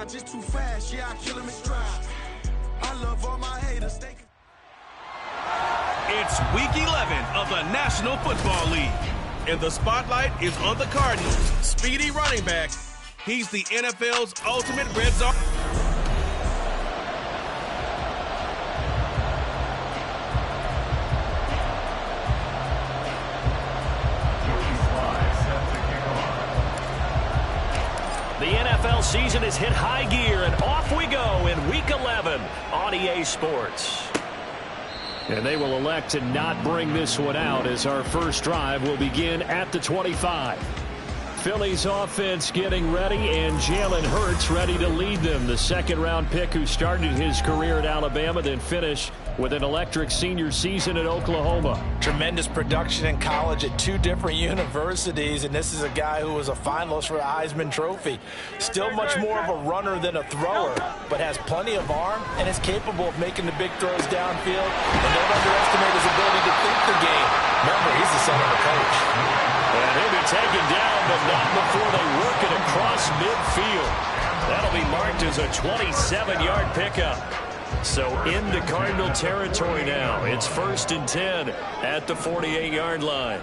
ride just too fast. Yeah, I kill him in stride. I love all my haters. It's week 11 of the National Football League, and the spotlight is on the Cardinals' speedy running back. He's the NFL's ultimate red zone. The NFL season has hit high gear, and off we go in Week 11 on EA Sports. And they will elect to not bring this one out as our first drive will begin at the 25. Philly's offense getting ready, and Jalen Hurts ready to lead them. The second-round pick who started his career at Alabama, then finished with an electric senior season at Oklahoma. Tremendous production in college at 2 different universities, and this is a guy who was a finalist for the Heisman Trophy. Still much more of a runner than a thrower, but has plenty of arm and is capable of making the big throws downfield. And don't underestimate his ability to think the game. Remember, he's the son of a coach. And he'll be taken down, but not before they work it across midfield. That'll be marked as a 27-yard pickup. So into Cardinal territory now. It's 1st and 10 at the 48-yard line.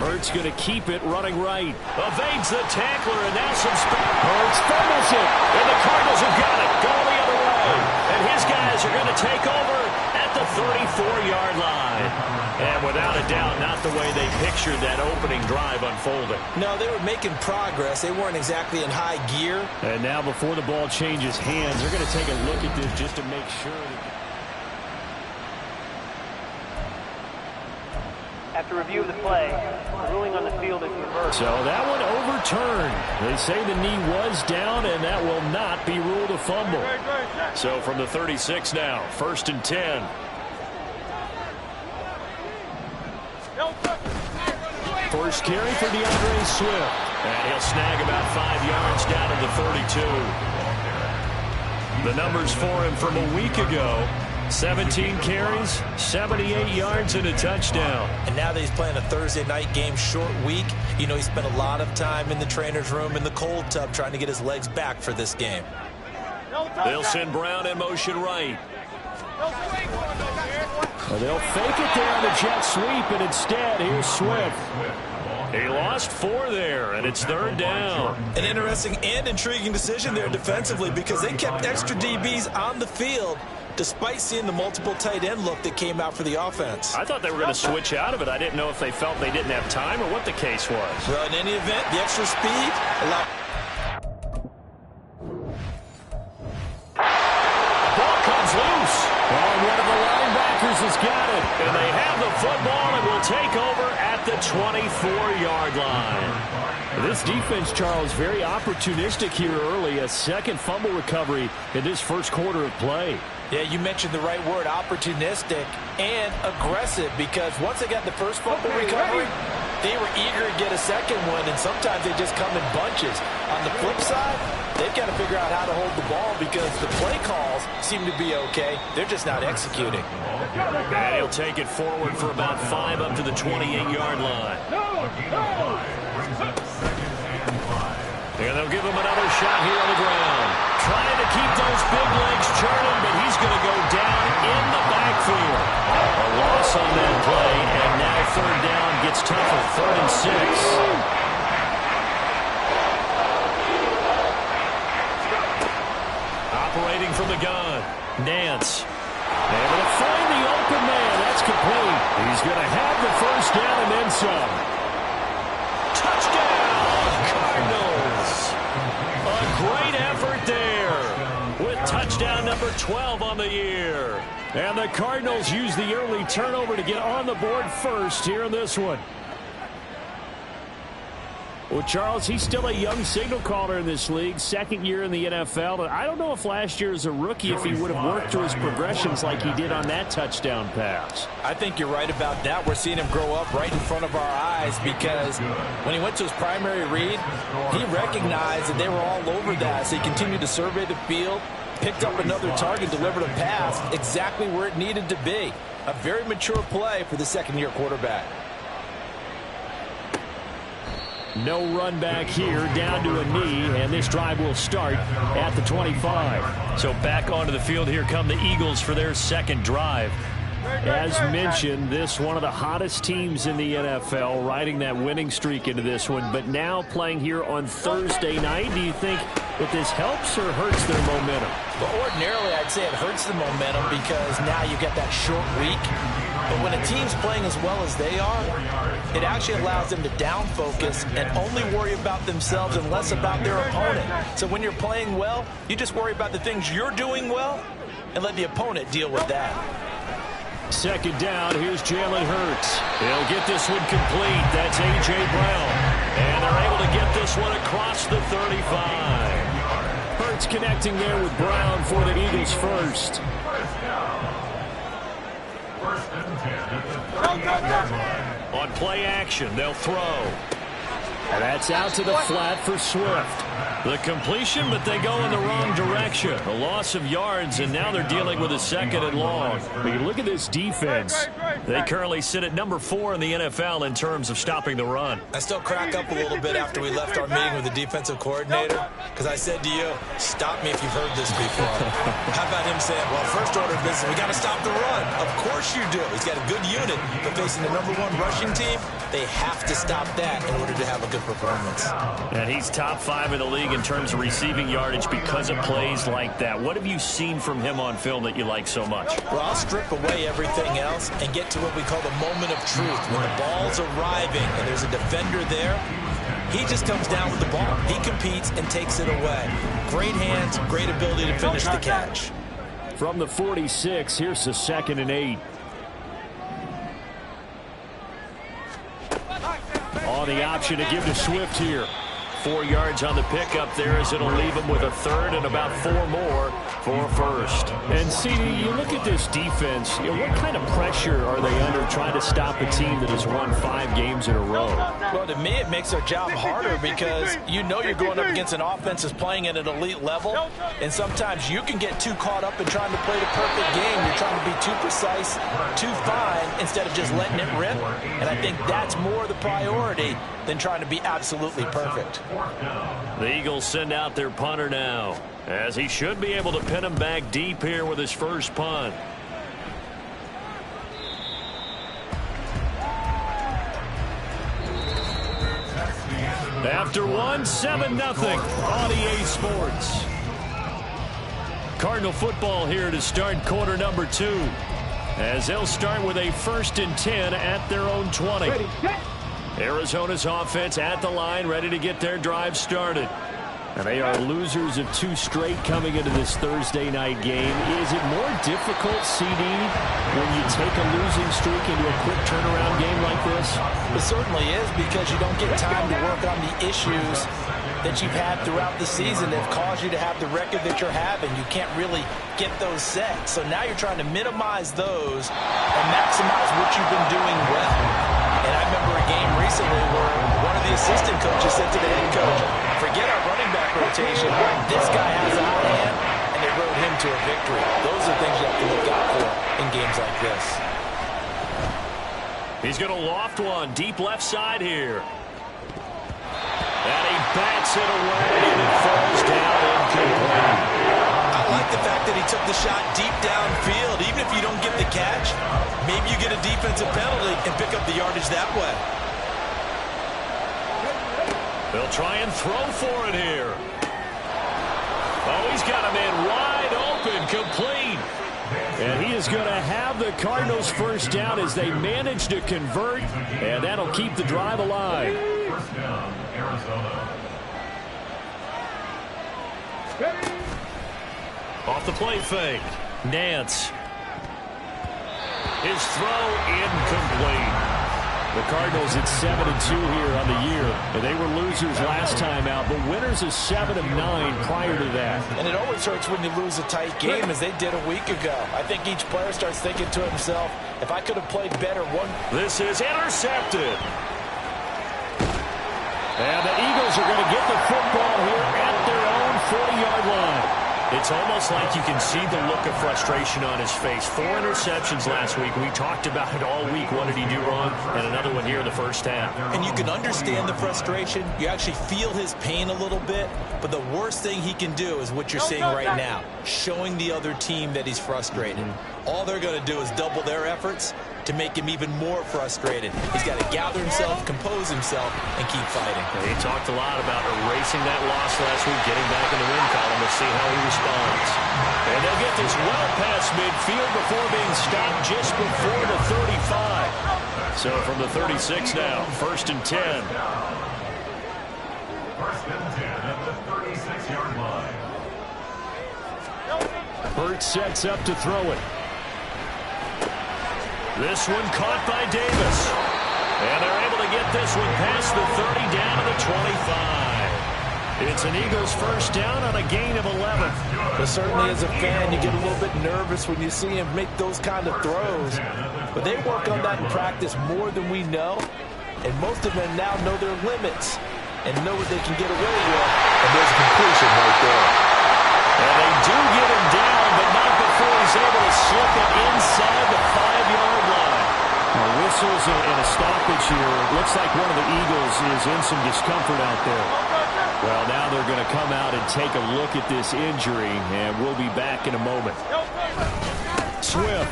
Hurts going to keep it running right. Evades the tackler, and now some space. Hurts fumbles it, and the Cardinals have got it. Going the other way. And his guys are going to take over at the 34-yard line. And without a doubt, not the way they pictured that opening drive unfolding. No, they were making progress. They weren't exactly in high gear. And now before the ball changes hands, they're going to take a look at this just to make sure. After review of the play, the ruling on the field is reversed. So that one overturned. They say the knee was down, and that will not be ruled a fumble. So from the 36 now, 1st and 10. First carry for DeAndre Swift. And he'll snag about 5 yards down to the 32. The numbers for him from a week ago: 17 carries, 78 yards, and a touchdown. And now that he's playing a Thursday night game, short week, you know, he spent a lot of time in the trainer's room in the cold tub trying to get his legs back for this game. They'll send Brown in motion right. Well, they'll fake it there on the jet sweep, and instead, here's Swift. He lost 4 there, and it's 3rd down. An interesting and intriguing decision there defensively, because they kept extra DBs on the field despite seeing the multiple tight end look that came out for the offense. I thought they were going to switch out of it. I didn't know if they felt they didn't have time or what the case was. Well, in any event, the extra speed allowed. Ball comes loose. Oh, one of the linebackers has got it. And they have the football and will take over at the 24-yard line. This defense, Charles, very opportunistic here early. A second fumble recovery in this first quarter of play. Yeah, you mentioned the right word, opportunistic and aggressive, because once they got the first fumble recovery, they were eager to get a second one, and sometimes they just come in bunches. On the flip side, they've got to figure out how to hold the ball because the play calls seem to be okay. They're just not executing. And he'll take it forward for about 5 up to the 28-yard line. And they'll give him another shot here on the ground. Trying to keep those big legs churning, but he's going to go down in the backfield. A loss on that play, and now 3rd down gets tougher, 3rd and 6. Operating from the gun, Nance. Able to find the open man. That's complete. He's going to have the 1st down and then some. Touchdown, Cardinals. A great effort there with touchdown number 12 on the year. And the Cardinals use the early turnover to get on the board first here in this one. Well, Charles, he's still a young signal caller in this league, 2nd year in the NFL. And I don't know if last year as a rookie, if he would have worked through his progressions like he did on that touchdown pass. I think you're right about that. We're seeing him grow up right in front of our eyes, because when he went to his primary read, he recognized that they were all over that. So he continued to survey the field, picked up another target, delivered a pass exactly where it needed to be. A very mature play for the 2nd-year quarterback. No run back here, down to a knee, and this drive will start at the 25. So back onto the field, here come the Eagles for their second drive. As mentioned, this one of the hottest teams in the NFL, riding that winning streak into this one, but now playing here on Thursday night. Do you think that this helps or hurts their momentum? Well, ordinarily, I'd say it hurts the momentum because now you get that short week. But when a team's playing as well as they are, it actually allows them to down focus and only worry about themselves and less about their opponent. So when you're playing well, you just worry about the things you're doing well and let the opponent deal with that. Second down, here's Jalen Hurts. He'll get this one complete. That's A.J. Brown. And they're able to get this one across the 35. Hurts connecting there with Brown for the Eagles first. On play action, they'll throw. And that's out to the flat for Swift. The completion, but they go in the wrong direction. A loss of yards, and now they're dealing with a second and long. But you look at this defense. They currently sit at number 4 in the NFL in terms of stopping the run. I still crack up a little bit after we left our meeting with the defensive coordinator because I said to you, stop me if you've heard this before. How about him saying, well, first order of business, we got to stop the run. Of course you do. He's got a good unit, but facing the #1 rushing team, they have to stop that in order to have a good performance. And he's top 5 in the league in terms of receiving yardage because of plays like that. What have you seen from him on film that you like so much? Well, I'll strip away everything else and get to what we call the moment of truth. When the ball's arriving and there's a defender there, he just comes down with the ball. He competes and takes it away. Great hands, great ability to finish the catch. From the 46, here's the 2nd and 8. On the option to give to Swift here. 4 yards on the pickup there as it'll leave him with a third and about 4 more for first. And CD, you look at this defense, what kind of pressure are they under trying to stop a team that has won 5 games in a row? Well, to me, it makes their job harder because you know you're going up against an offense that's playing at an elite level, and sometimes you can get too caught up in trying to play the perfect game. You're trying to be too precise, too fine, instead of just letting it rip, and I think that's more the priority than trying to be absolutely perfect. The Eagles send out their punter now, as he should be able to pin him back deep here with his first punt. After one, 7-0 on EA Sports. Cardinal football here to start quarter number 2, as they'll start with a 1st and 10 at their own 20. Arizona's offense at the line, ready to get their drive started. And they are losers of 2 straight coming into this Thursday night game. Is it more difficult, CD, when you take a losing streak into a quick turnaround game like this? It certainly is, because you don't get time to work on the issues that you've had throughout the season that have caused you to have the record that you're having. You can't really get those set. So now you're trying to minimize those and maximize what you've been doing well. And I remember a game recently where one of the assistant coaches said to the head coach, forget our running back rotation. This guy has a hot hand, and they rode him to a victory. Those are things you have to look out for in games like this. He's going to loft one deep left side here. And he bats it away, and it falls down incomplete. I like the fact that he took the shot deep downfield. Even if you don't get the catch, maybe you get a defensive penalty and pick up the yardage that way. They'll try and throw for it here. Oh, he's got him in wide open, complete. And he is going to have the Cardinals first down as they manage to convert, and that'll keep the drive alive. First down, Arizona. Off the play fake. Nance. His throw incomplete. The Cardinals at 7-2 here on the year. And they were losers last time out, but winners of 7 of 9 prior to that. And it always hurts when you lose a tight game, as they did a week ago. I think each player starts thinking to himself, if I could have played better one. This is intercepted. And the Eagles are going to get the football here at their own 40-yard line. It It's almost like you can see the look of frustration on his face. 4 interceptions last week. We talked about it all week. What did he do wrong? And another one here in the first half. And you can understand the frustration. You actually feel his pain a little bit. But the worst thing he can do is what you're seeing right now, showing the other team that he's frustrated. All they're going to do is double their efforts to make him even more frustrated. He's got to gather himself, compose himself, and keep fighting. He talked a lot about erasing that loss last week, getting back in the win column. We'll see how he responds. And they'll get this well past midfield before being stopped just before the 35. So from the 36 now, 1st and 10. 1st and 10 at the 36-yard line. Hurts sets up to throw it. This one caught by Davis. And they're able to get this one past the 30 down to the 25. It's an Eagles first down on a gain of 11. But certainly as a fan, you get a little bit nervous when you see him make those kind of throws. But they work on that in practice more than we know. And most of them now know their limits and know what they can get away with. And there's a completion right there. And they do get him down, but not before he's able to slip it inside the 5-yard line. Whistles and a stoppage here. Looks like one of the Eagles is in some discomfort out there. Well, now they're going to come out and take a look at this injury, and we'll be back in a moment. Swift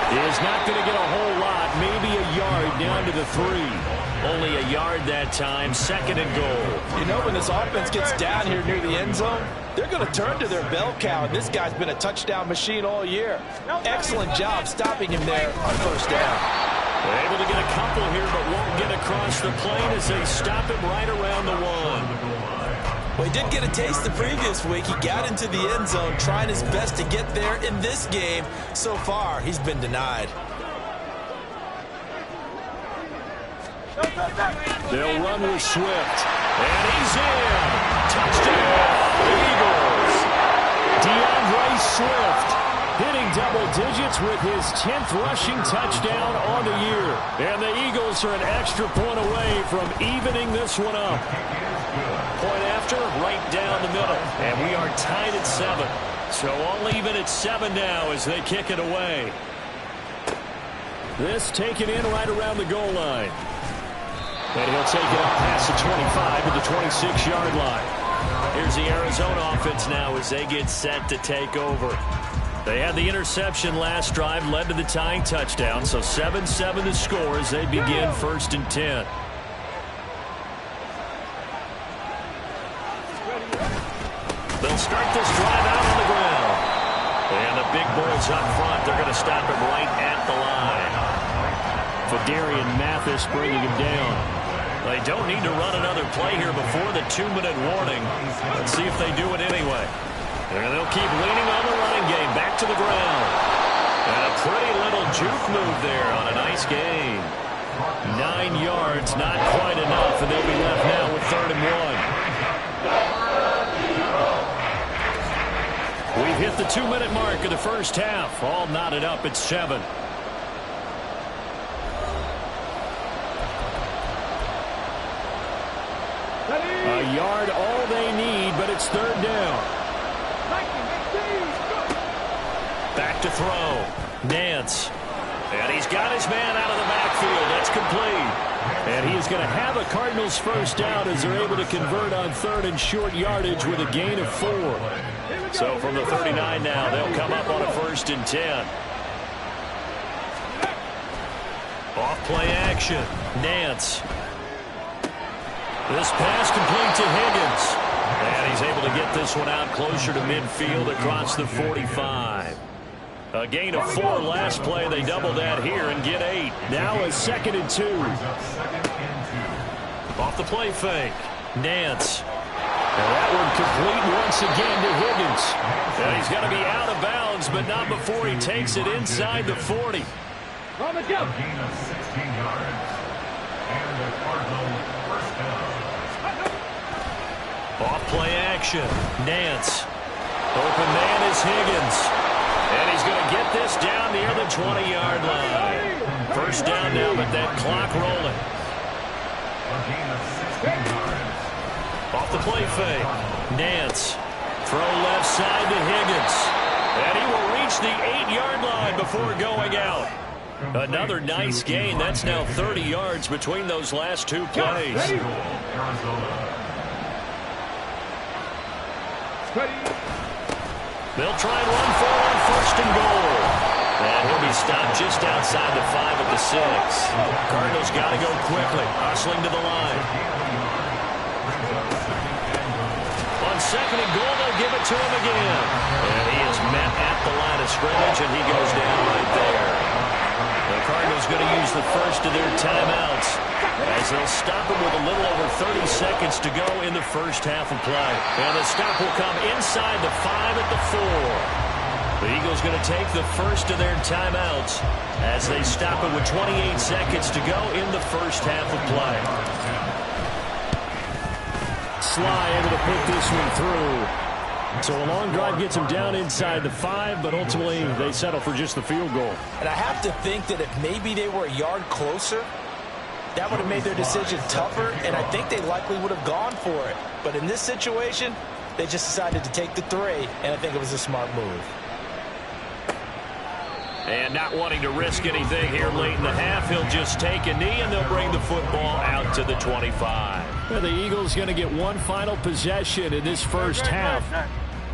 is not going to get a whole lot, maybe a yard down to the 3. Only a yard that time, 2nd and goal. You know, when this offense gets down here near the end zone, they're going to turn to their bell cow, and this guy's been a touchdown machine all year. Excellent job stopping him there on 1st down. They're able to get a couple here, but won't get across the plane as they stop him right around the 1. Well, he did get a taste the previous week. He got into the end zone, trying his best to get there in this game. So far, he's been denied. They'll run with Swift. And he's in. Touchdown, Eagles. DeAndre Swift hitting double digits with his 10th rushing touchdown on the year. And the Eagles are an extra point away from evening this one up. Point after, right down the middle. And we are tied at 7. So all even at 7 now as they kick it away. This taken in right around the goal line. And he'll take it up past the 25 to the 26-yard line. Here's the Arizona offense now as they get set to take over. They had the interception last drive, led to the tying touchdown, so 7-7 the score as they begin 1st and 10. They'll start this drive out on the ground. And the big boys up front, they're going to stop him right at the line. Fadarian Mathis bringing him down. They don't need to run another play here before the 2-minute warning. Let's see if they do it anyway. And they'll keep leaning on the running game. Back to the ground. And a pretty little juke move there on a nice gain. 9 yards, not quite enough, and they'll be left now with 3rd and 1. We've hit the 2-minute mark of the first half. All knotted up at 7. A yard all they need, but it's 3rd down. Back to throw. Nance. And he's got his man out of the backfield. That's complete. And he is going to have a Cardinals first down as they're able to convert on 3rd and short yardage with a gain of 4. So from the 39 now, they'll come up on a 1st and 10. Off play action. Nance. This pass complete to Higgins. And he's able to get this one out closer to midfield across the 45. A gain of 4 last play. They double that here and get 8. Now a 2nd and 2. Off the play fake. Nance. And that one complete once again to Higgins. And he's got to be out of bounds, but not before he takes it inside the 40. A gain of 16 yards. And the Cardinals first down. Off play action. Nance. Open man is Higgins. And he's going to get this down near the 20-yard line. First down now, but that clock rolling. A gain of 16 yards. Off the play fake. Nance. Throw left side to Higgins. And he will reach the 8-yard line before going out. Another nice gain. That's now 30 yards between those last two plays. They'll try and run for on first and goal. And he'll be stopped just outside the 5 at the 6. Cardinals got to go quickly, hustling to the line. On second and goal, they'll give it to him again. And he is met at the line of scrimmage, and he goes down right there. The Cardinals going to use the first of their timeouts as they'll stop him with a little over 30 seconds to go in the first half of play. And the stop will come inside the 5 at the 4. The Eagles going to take the first of their timeouts as they stop it with 28 seconds to go in the first half of play. Sly able to put this one through. So a long drive gets them down inside the 5, but ultimately they settle for just the field goal. And I have to think that if maybe they were a yard closer, that would have made their decision tougher, and I think they likely would have gone for it. But in this situation, they just decided to take the 3, and I think it was a smart move. And not wanting to risk anything here late in the half, he'll just take a knee, and they'll bring the football out to the 25. Well, the Eagles going to get one final possession in this first half.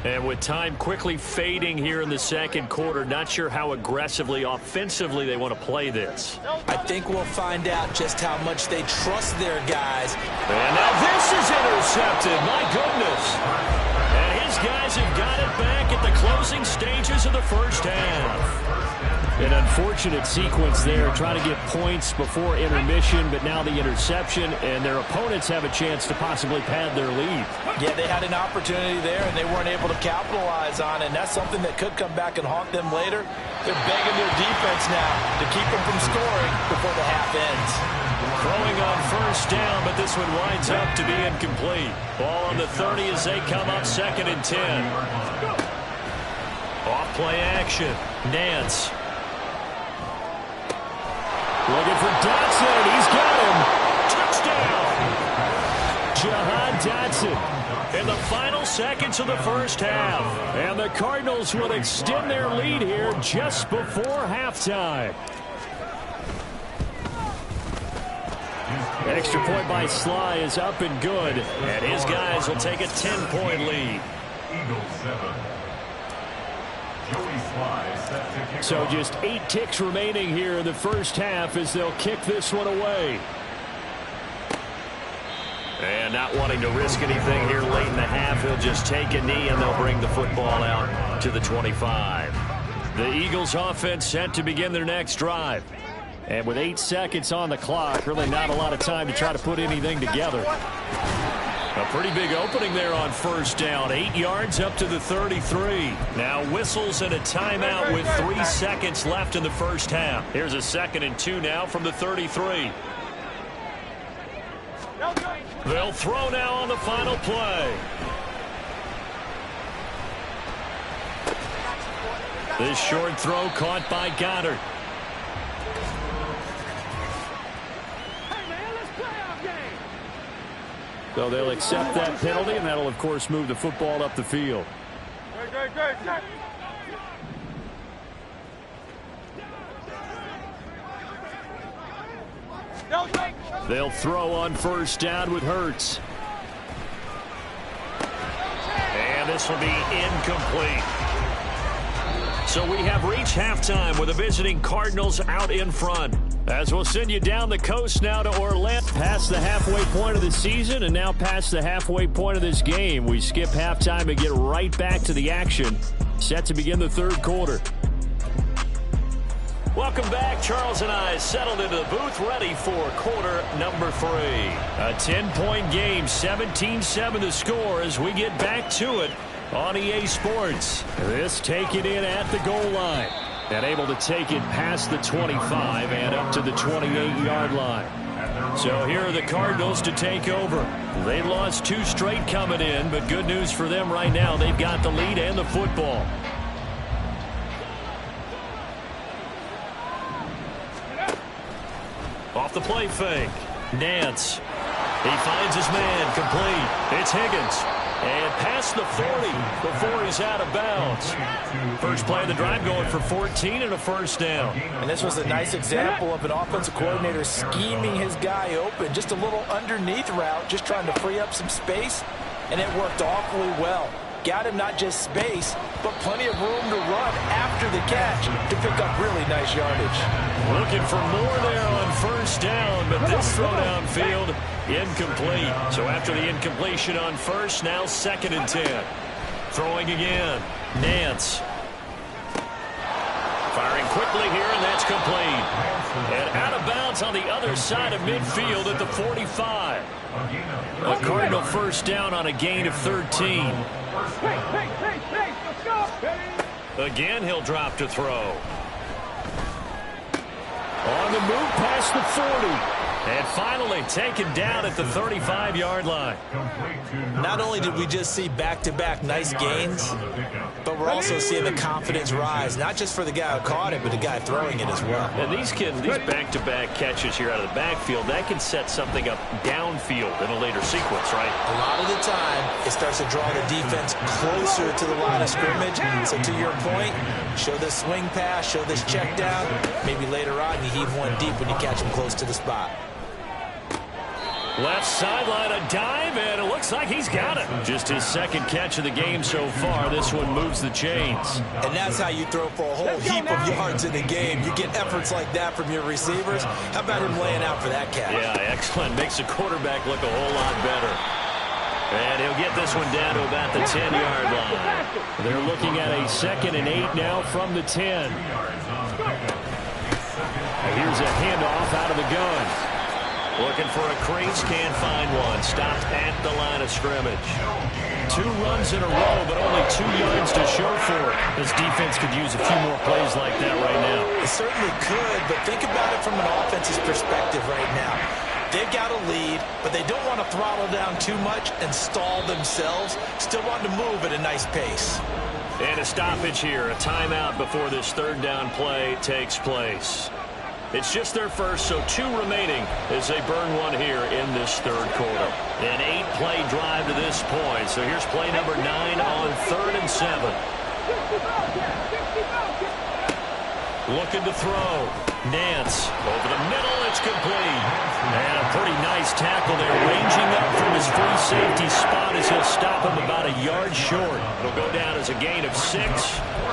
And with time quickly fading here in the second quarter, not sure how aggressively, offensively they want to play this. I think we'll find out just how much they trust their guys. And now this is intercepted. My goodness. And his guys have got it back at the closing stages of the first half. An unfortunate sequence there, trying to get points before intermission, but now the interception, and their opponents have a chance to possibly pad their lead. Yeah, they had an opportunity there, and they weren't able to capitalize on it, and that's something that could come back and haunt them later. They're begging their defense now to keep them from scoring before the half ends. Throwing on first down, but this one winds up to be incomplete. Ball on the 30 as they come up second and 10. Off play action. Nance. Looking for Dotson. He's got him. Touchdown. Jahan Dotson. In the final seconds of the first half. And the Cardinals will extend their lead here just before halftime. Extra point by Sly is up and good. And his guys will take a 10-point lead. Eagles 7. So just 8 ticks remaining here in the first half as they'll kick this one away. And not wanting to risk anything here late in the half, he'll just take a knee and they'll bring the football out to the 25. The Eagles offense set to begin their next drive. And with 8 seconds on the clock, really not a lot of time to try to put anything together. A pretty big opening there on first down. 8 yards up to the 33. Now whistles and a timeout with 3 seconds left in the first half. Here's a 2nd and 2 now from the 33. They'll throw now on the final play. This short throw caught by Goddard. So they'll accept that penalty, and that'll, of course, move the football up the field. They'll throw on first down with Hurts. And this will be incomplete. So we have reached halftime with the visiting Cardinals out in front. As we'll send you down the coast now to Orlando. Past the halfway point of the season and now past the halfway point of this game. We skip halftime and get right back to the action. Set to begin the third quarter. Welcome back. Charles and I settled into the booth ready for quarter number 3. A 10-point game, 17-7 the score as we get back to it on EA Sports. This taken in at the goal line. And able to take it past the 25 and up to the 28-yard line. So here are the Cardinals to take over. They lost 2 straight coming in, but good news for them right now. They've got the lead and the football. Off the play fake. Nance. He finds his man complete. It's Higgins. And past the 40 before he's out of bounds. First play of the drive going for 14 and a first down. And this was a nice example of an offensive coordinator scheming his guy open. Just a little underneath route, just trying to free up some space, and it worked awfully well. Got him not just space, but plenty of room to run after the catch to pick up really nice yardage. Looking for more there on first down, but this throw downfield incomplete. So after the incompletion on first, now 2nd and 10. Throwing again. Nance. Firing quickly here, and that's complete. And out of bounds on the other side of midfield at the 45. A Cardinal first down on a gain of 13. Again, he'll drop to throw. On the move past the 40. And finally taken down at the 35-yard line. Not only did we just see back-to-back nice gains, but we're also seeing the confidence rise, not just for the guy who caught it, but the guy throwing it as well. And these back-to-back catches here out of the backfield, that can set something up downfield in a later sequence, right? A lot of the time, it starts to draw the defense closer to the line of scrimmage. So to your point, show this swing pass, show this check down. Maybe later on you heave one deep when you catch him close to the spot. Left sideline, a dive, and it looks like he's got it. Just his 2nd catch of the game so far. This one moves the chains. And that's how you throw for a whole heap of yards in the game. You get efforts like that from your receivers. How about him laying out for that catch? Yeah, excellent. Makes the quarterback look a whole lot better. And he'll get this one down to about the 10-yard line. They're looking at a 2nd and 8 now from the 10. Here's a handoff out of the gun. Looking for a crease, can't find one. Stopped at the line of scrimmage. 2 runs in a row, but only 2 yards to show for it. This defense could use a few more plays like that right now. It certainly could, but think about it from an offense's perspective right now. They've got a lead, but they don't want to throttle down too much and stall themselves. Still want to move at a nice pace. And a stoppage here, a timeout before this 3rd down play takes place. It's just their first, so 2 remaining as they burn one here in this 3rd quarter. An 8-play drive to this point. So here's play number 9 on 3rd and 7. Looking to throw. Nance over the middle. It's complete. And a pretty nice tackle there, ranging up from his free safety spot as he'll stop him about a yard short. It'll go down as a gain of 6,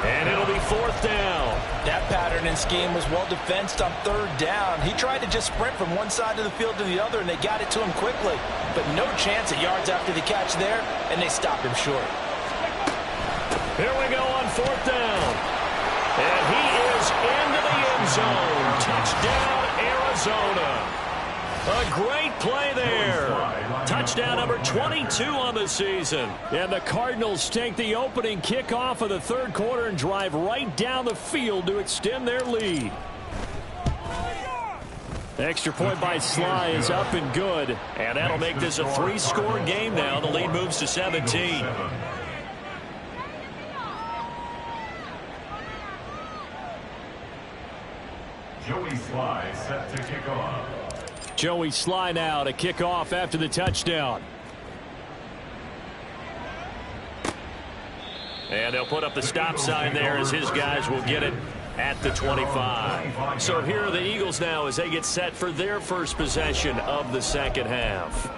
and it'll be 4th down. That pattern and scheme was well defensed on 3rd down. He tried to just sprint from one side of the field to the other, and they got it to him quickly. But no chance at yards after the catch there, and they stopped him short. Here we go on 4th down. And he is into the end zone. Touchdown, Arizona. A great play there. Touchdown number 22 on the season. And the Cardinals take the opening kickoff of the 3rd quarter and drive right down the field to extend their lead. The extra point by Sly is up and good. And that'll make this a 3-score game now. The lead moves to 17. Joey Sly set to kick off. Joey Sly now to kick off after the touchdown. And they'll put up the stop sign there as his guys will get it at the 25. So here are the Eagles now as they get set for their first possession of the 2nd half.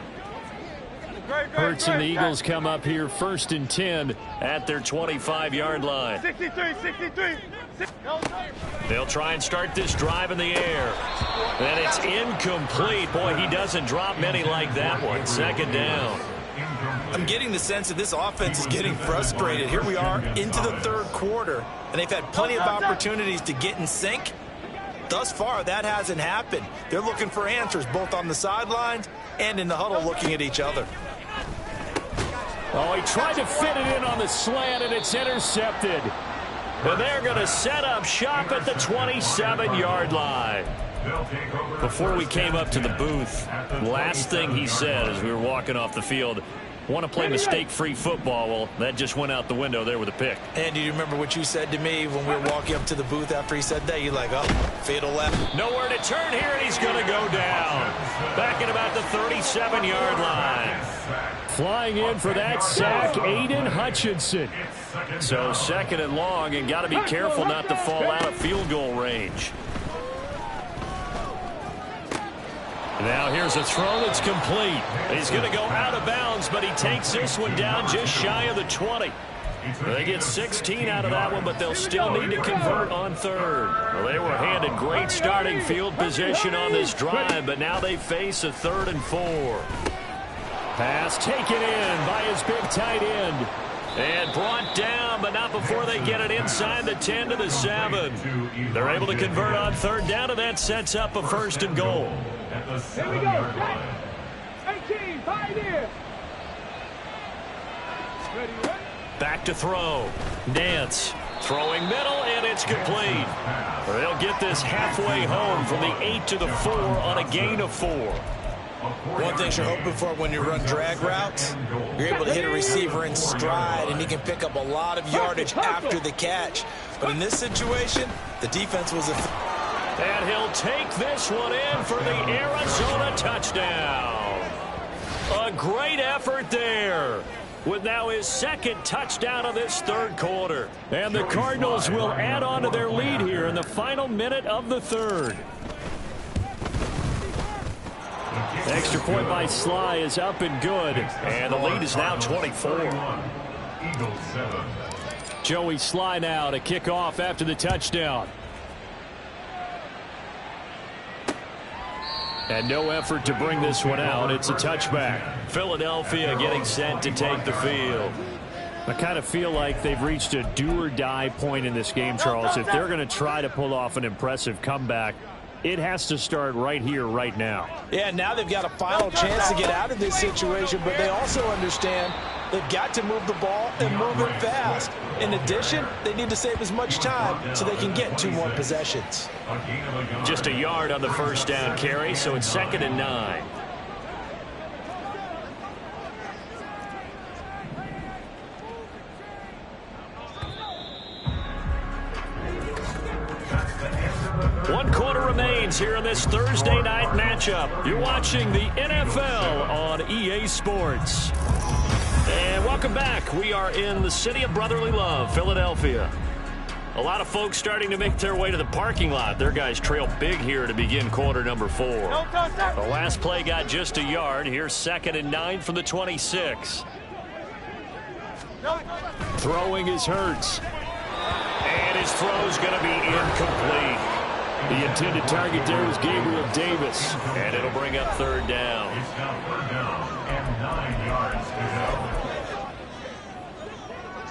Hurts and the Eagles come up here 1st and 10 at their 25-yard line. 63. They'll try and start this drive in the air. And it's incomplete. Boy, he doesn't drop many like that one. 2nd down. I'm getting the sense that this offense is getting frustrated. Here we are into the 3rd quarter, and they've had plenty of opportunities to get in sync. Thus far, that hasn't happened. They're looking for answers both on the sidelines and in the huddle looking at each other. Oh, he tried to fit it in on the slant, and it's intercepted. And they're going to set up shop at the 27-yard line. Before we came up to the booth, last thing he said as we were walking off the field, want to play mistake-free football. Well, that just went out the window there with a pick. And do you remember what you said to me when we were walking up to the booth after he said that? You're like, oh, fatal left. Nowhere to turn here, and he's going to go down. Back at about the 37-yard line. Flying in for that sack, Aiden Hutchinson. So 2nd and long, and got to be careful not to fall out of field goal range. Now here's a throw that's complete. He's going to go out of bounds, but he takes this one down just shy of the 20. They get 16 out of that one, but they'll still need to convert on 3rd. Well, they were handed great starting field position on this drive, but now they face a 3rd and 4. Pass taken in by his big tight end. And brought down, but not before they get it inside the 10 to the 7. They're able to convert on 3rd down, and that sets up a 1st and goal. Here we go. 18, 5 in. Ready. Back to throw. Nance throwing middle, and it's complete. They'll get this halfway home from the 8 to the 4 on a gain of 4. One thing you're hoping for when you run drag routes, you're able to hit a receiver in stride, and he can pick up a lot of yardage after the catch. But in this situation, the defense was and he'll take this one in for the Arizona touchdown. A great effort there, with now his 2nd touchdown of this 3rd quarter. And the Cardinals will add on to their lead here in the final minute of the 3rd. Extra point by Sly is up and good, and the lead is now 24. Joey Sly now to kick off after the touchdown. And no effort to bring this one out. It's a touchback. Philadelphia getting set to take the field. I kind of feel like they've reached a do-or-die point in this game, Charles. If they're going to try to pull off an impressive comeback, it has to start right here, right now. Yeah, now they've got a final chance to get out of this situation, but they also understand they've got to move the ball and move it fast. In addition, they need to save as much time so they can get 2 more possessions. Just a yard on the 1st down carry, so it's 2nd and 9. One quarter remains here in this Thursday night matchup. You're watching the NFL on EA Sports. And welcome back. We are in the city of brotherly love, Philadelphia. A lot of folks starting to make their way to the parking lot. Their guys trail big here to begin quarter number 4. The last play got just a yard. Here's 2nd and 9 from the 26. Throwing is Hurts. And his throw's going to be incomplete. The intended target there was Gabriel Davis. And it'll bring up 3rd down. It's now 3rd down and 9 yards to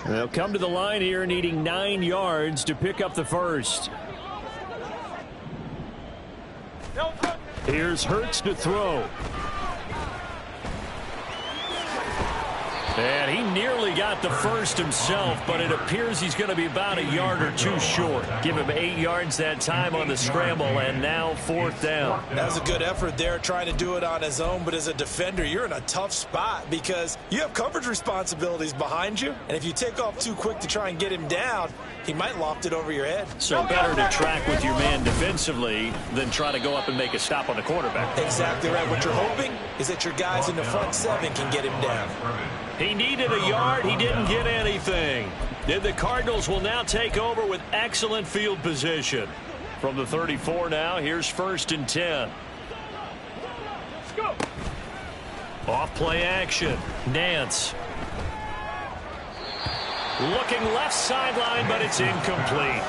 go. They'll come to the line here needing 9 yards to pick up the 1st. Here's Hurts to throw. And he nearly got the 1st himself, but it appears he's going to be about a yard or 2 short. Give him 8 yards that time on the scramble, and now 4th down. That was a good effort there, trying to do it on his own, but as a defender, you're in a tough spot because you have coverage responsibilities behind you, and if you take off too quick to try and get him down, he might loft it over your head. So better to track with your man defensively than try to go up and make a stop on the quarterback. Exactly right. What you're hoping is that your guys in the front 7 can get him down. He needed a yard. He didn't get anything. And the Cardinals will now take over with excellent field position. From the 34 now, here's 1st and 10. Let's go. Off play action. Nance. Looking left sideline, but it's incomplete.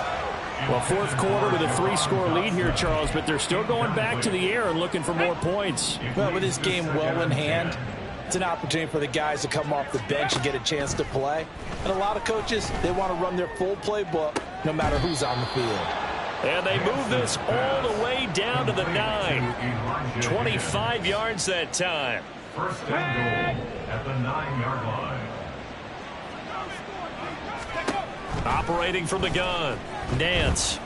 Well, 4th quarter with a 3-score lead here, Charles, but they're still going back to the air and looking for more points. Well, with this game well in hand, it's an opportunity for the guys to come off the bench and get a chance to play. And a lot of coaches, they want to run their full playbook no matter who's on the field. And they move this all the way down to the 9. 25 yards that time. 1st and goal at the 9-yard line. Operating from the gun. Nance.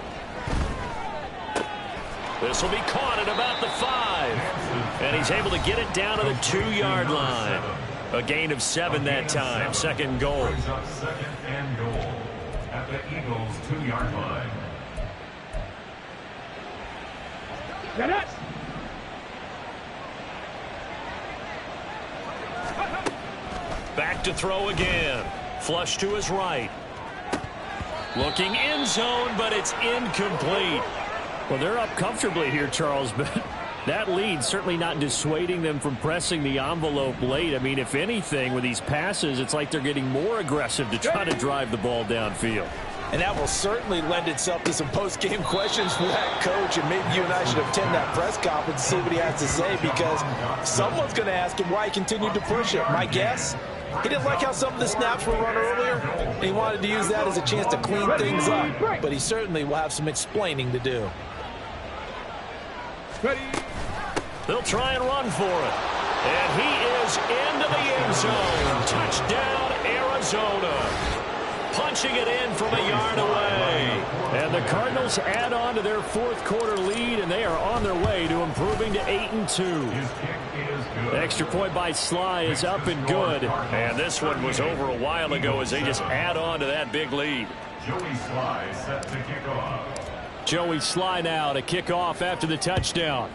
This will be caught at about the 5. And he's able to get it down to the 2-yard line. A gain of 7 that time. 2nd goal. 2nd and goal at the Eagles' 2-yard line. Get it. to throw again. Flush to his right. Looking end zone, but it's incomplete. Well, they're up comfortably here, Charles, but that lead certainly not dissuading them from pressing the envelope late. I mean, if anything, with these passes, it's like they're getting more aggressive to try to drive the ball downfield. And that will certainly lend itself to some post-game questions for that coach, and maybe you and I should attend that press conference and see what he has to say, because someone's going to ask him why he continued to push it. My guess, he didn't like how some of the snaps were run earlier, and he wanted to use that as a chance to clean things up. But he certainly will have some explaining to do. They'll try and run for it. And he is into the end zone. Touchdown, Arizona. Punching it in from a yard away. And the Cardinals add on to their fourth quarter lead, and they are on their way to improving to 8-2. Extra point by Sly is up and good. And this one was over a while ago as they just add on to that big lead. Joey Sly set to kick off. Joey Sly now to kick off after the touchdown.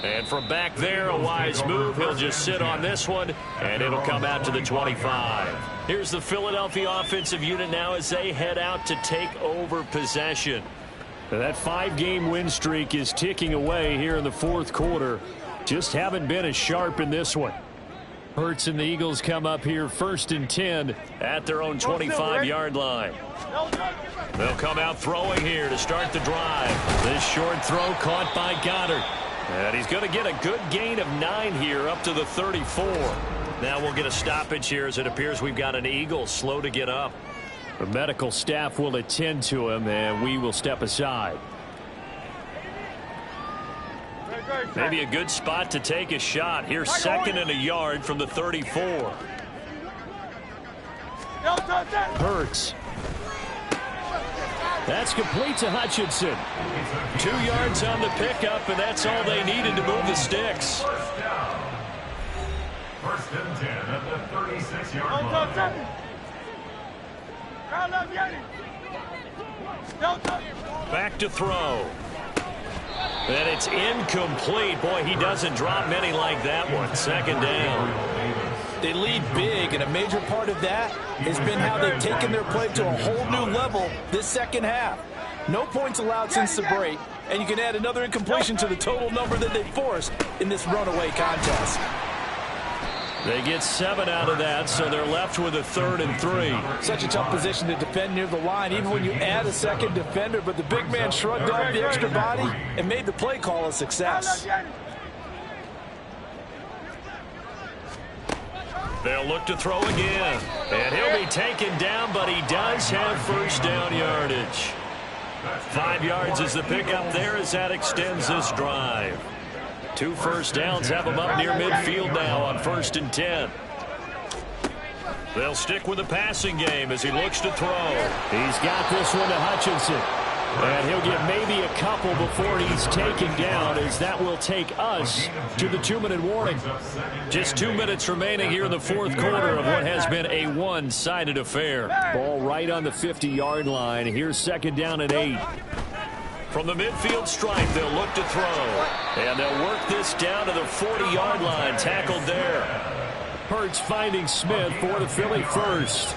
And from back there, a wise move. He'll just sit on this one, and it'll come out to the 25. Here's the Philadelphia offensive unit now as they head out to take over possession. That 5-game win streak is ticking away here in the fourth quarter. Just haven't been as sharp in this one. Hurts and the Eagles come up here 1st and 10 at their own 25-yard line. They'll come out throwing here to start the drive. This short throw caught by Goddard. And he's going to get a good gain of 9 here up to the 34. Now we'll get a stoppage here as it appears we've got an Eagle slow to get up. The medical staff will attend to him, and we will step aside. Maybe a good spot to take a shot. Here's 2nd and a yard from the 34. Hurts. That's complete to Hutchinson. 2 yards on the pickup, and that's all they needed to move the sticks. First down. 1st and 10 at the 36-yard line. Back to throw. And it's incomplete. Boy, he doesn't drop many like that one. 2nd down. They lead big, and a major part of that has been how they've taken their play to a whole new level this second half. No points allowed since the break, and you can add another incompletion to the total number that they forced in this runaway contest. They get 7 out of that, so they're left with a 3rd and 3. Such a tough position to defend near the line, even when you add a second defender, but the big man shrugged off the extra body and made the play call a success. They'll look to throw again. And he'll be taken down, but he does have 1st down yardage. 5 yards is the pickup there as that extends this drive. 2 first downs have him up near midfield now on 1st and 10. They'll stick with the passing game as he looks to throw. He's got this one to Hutchinson. And he'll get maybe a couple before he's taken down, as that will take us to the 2-minute warning. Just 2 minutes remaining here in the fourth quarter of what has been a one-sided affair. Ball right on the 50-yard line. Here's 2nd down and 8. From the midfield stripe, they'll look to throw. And they'll work this down to the 40-yard line, tackled there. Hurts finding Smith for the Philly first.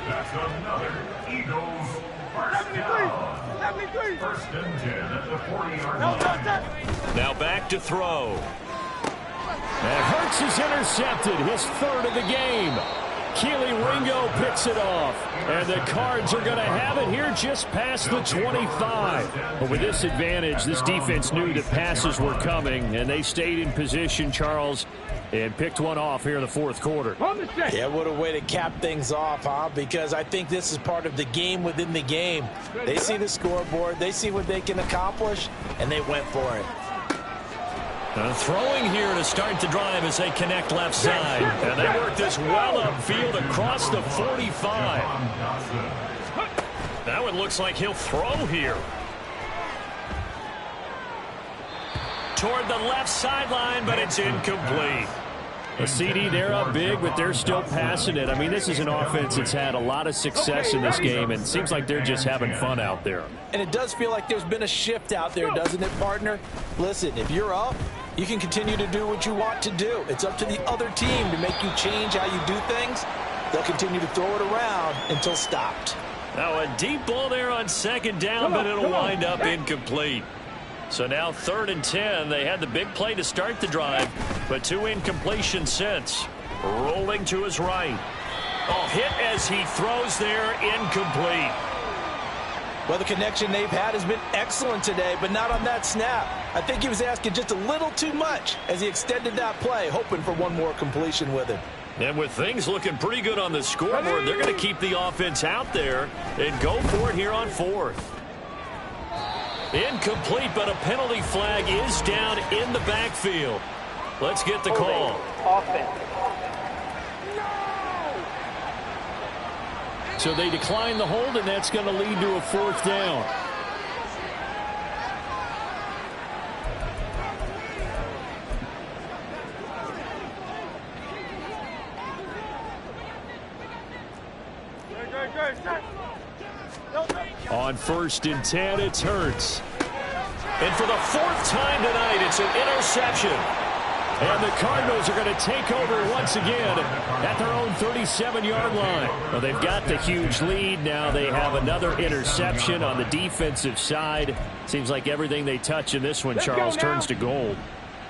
That's another Eagles first down. 1st and 10 at the 40-yard line. Now back to throw. And Hurts is intercepted, his 3rd of the game. Keely Ringo picks it off. And the Cards are going to have it here just past the 25. But with this advantage, this defense knew that passes were coming, and they stayed in position, Charles, and picked one off here in the fourth quarter. Yeah, what a way to cap things off, huh? Because I think this is part of the game within the game. They see the scoreboard, they see what they can accomplish, and they went for it. Throwing here to start the drive as they connect left side. And they work this well upfield across the 45. That one looks like he'll throw here. Toward the left sideline, but it's incomplete. A CD, they're up big, but they're still passing it. I mean, this is an offense that's had a lot of success in this game, and it seems like they're just having fun out there. And it does feel like there's been a shift out there, doesn't it, partner? Listen, if you're up, you can continue to do what you want to do. It's up to the other team to make you change how you do things. They'll continue to throw it around until stopped. Now a deep ball there on second down, but it'll wind up incomplete. So now 3rd and 10. They had the big play to start the drive, but 2 incompletions since. Rolling to his right. Oh, hit as he throws there, incomplete. Well, the connection they've had has been excellent today, but not on that snap. I think he was asking just a little too much as he extended that play, hoping for one more completion with it. And with things looking pretty good on the scoreboard, they're going to keep the offense out there and go for it here on 4th. Incomplete, but a penalty flag is down in the backfield. Let's get the call. Offense. So they decline the hold, and that's going to lead to a 4th down. On 1st and 10, it's Hurts. And for the 4th time tonight, it's an interception. And the Cardinals are going to take over once again at their own 37-yard line. Well, they've got the huge lead. Now they have another interception on the defensive side. Seems like everything they touch in this one, Charles, turns to gold.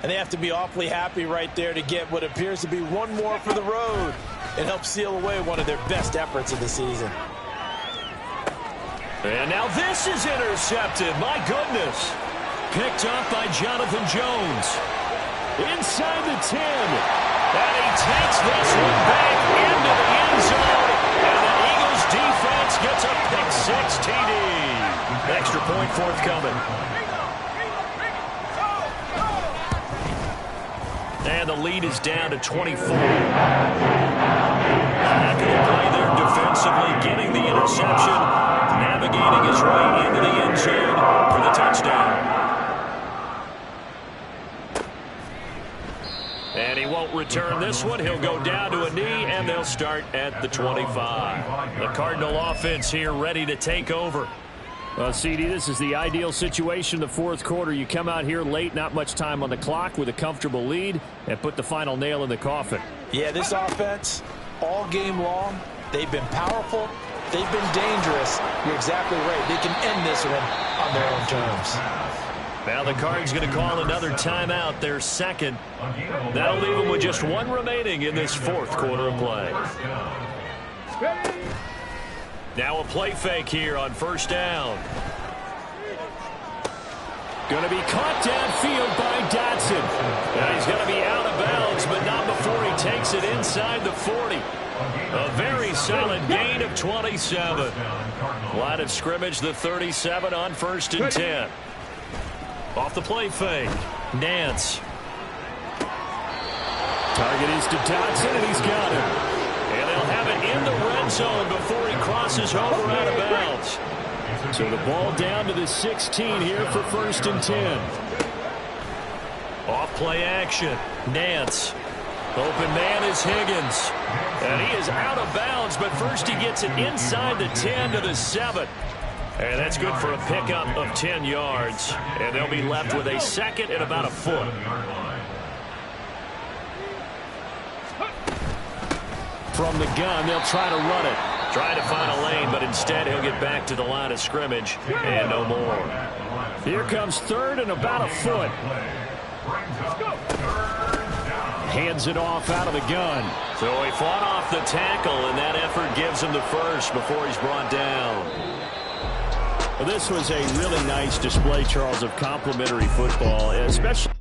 And they have to be awfully happy right there to get what appears to be one more for the road. It helps seal away one of their best efforts of the season. And now this is intercepted. My goodness. Picked up by Jonathan Jones. Inside the 10. And he takes this one back into the end zone. And the Eagles defense gets a pick-6 TD. Extra point forthcoming. And the lead is down to 24. Happy to play there defensively, getting the interception, navigating his way into the end zone for the touchdown. And he won't return this one. He'll go down to a knee, and they'll start at the 25. The Cardinal offense here ready to take over. Well, CD, this is the ideal situation in the 4th quarter. You come out here late, not much time on the clock with a comfortable lead, and put the final nail in the coffin. Yeah, this offense, all game long, they've been powerful, they've been dangerous. You're exactly right. They can end this one on their own terms. Now the Cards going to call another timeout, their 2nd. That'll leave them with just 1 remaining in this 4th quarter of play. Now a play fake here on 1st down. Going to be caught downfield by Dotson. Now he's going to be out of bounds, but not before he takes it inside the 40. A very solid gain of 27. Line of scrimmage, the 37 on 1st and 10. Off the play fake, Nance. Target is to Dotson, and he's got it. And they'll have it in the red zone before he crosses over out of bounds. So the ball down to the 16 here for 1st and 10. Off play action, Nance. Open man is Higgins. And he is out of bounds, but first he gets it inside the 10 to the 7. And that's good for a pickup of 10 yards. And they'll be left with a 2nd and about a foot. From the gun, they'll try to run it. Trying to find a lane, but instead he'll get back to the line of scrimmage and no more. Here comes 3rd and about a foot. Hands it off out of the gun. So he fought off the tackle, and that effort gives him the 1st before he's brought down. Well, this was a really nice display, Charles, of complimentary football, especially